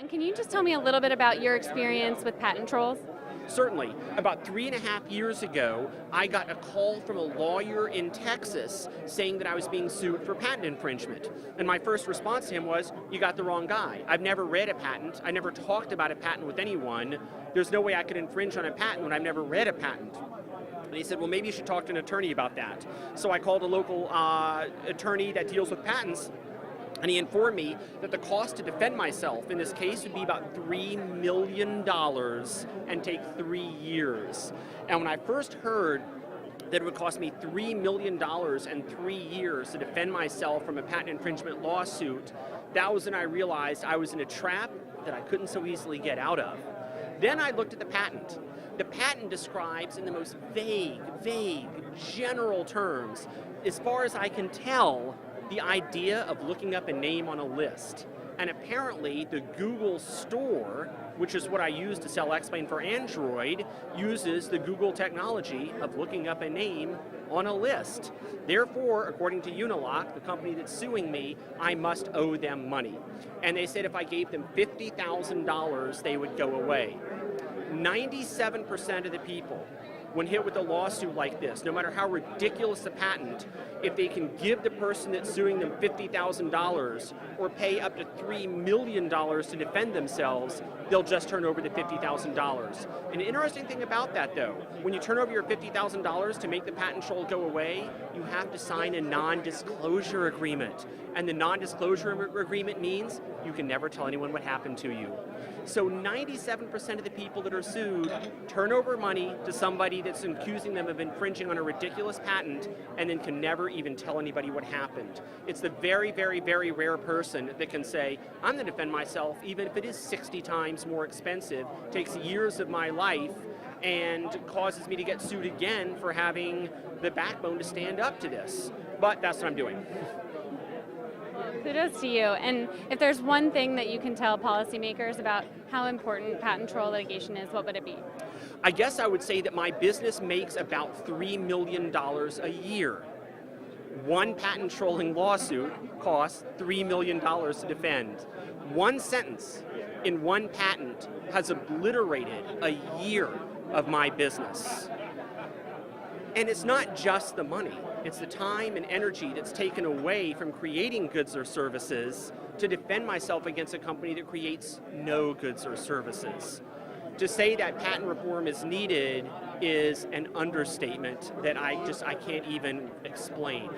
Can you just tell me a little bit about your experience with patent trolls? Certainly. About 3.5 years ago, I got a call from a lawyer in Texas saying that I was being sued for patent infringement. And my first response to him was, you got the wrong guy. I've never read a patent. I never talked about a patent with anyone. There's no way I could infringe on a patent when I've never read a patent. And he said, well, maybe you should talk to an attorney about that. So I called a local attorney that deals with patents, and he informed me that the cost to defend myself in this case would be about $3 million and take 3 years. And when I first heard that it would cost me $3 million and 3 years to defend myself from a patent infringement lawsuit, that was when I realized I was in a trap that I couldn't so easily get out of. Then I looked at the patent. The patent describes in the most vague, general terms, as far as I can tell, the idea of looking up a name on a list. And apparently the Google store, which is what I use to sell X-Plane for Android, uses the Google technology of looking up a name on a list. Therefore, according to Unilock, the company that's suing me, I must owe them money. And they said if I gave them $50,000, they would go away. 97% of the people, when hit with a lawsuit like this, no matter how ridiculous the patent, if they can give the person that's suing them $50,000 or pay up to $3 million to defend themselves, they'll just turn over the $50,000. An interesting thing about that, though, when you turn over your $50,000 to make the patent troll go away, you have to sign a non-disclosure agreement. And the non-disclosure agreement means you can never tell anyone what happened to you. So 97% of the people that are sued turn over money to somebody that's accusing them of infringing on a ridiculous patent and then can never even tell anybody what happened. It's the very rare person that can say, I'm going to defend myself even if it is 60 times more expensive, takes years of my life, and causes me to get sued again for having the backbone to stand up to this. But that's what I'm doing. Kudos to you. And if there's one thing that you can tell policymakers about how important patent troll litigation is, what would it be? I guess I would say that my business makes about $3 million a year. One patent trolling lawsuit costs $3 million to defend. One sentence in one patent has obliterated a year of my business. And it's not just the money. It's the time and energy that's taken away from creating goods or services to defend myself against a company that creates no goods or services. To say that patent reform is needed is an understatement that I can't even explain.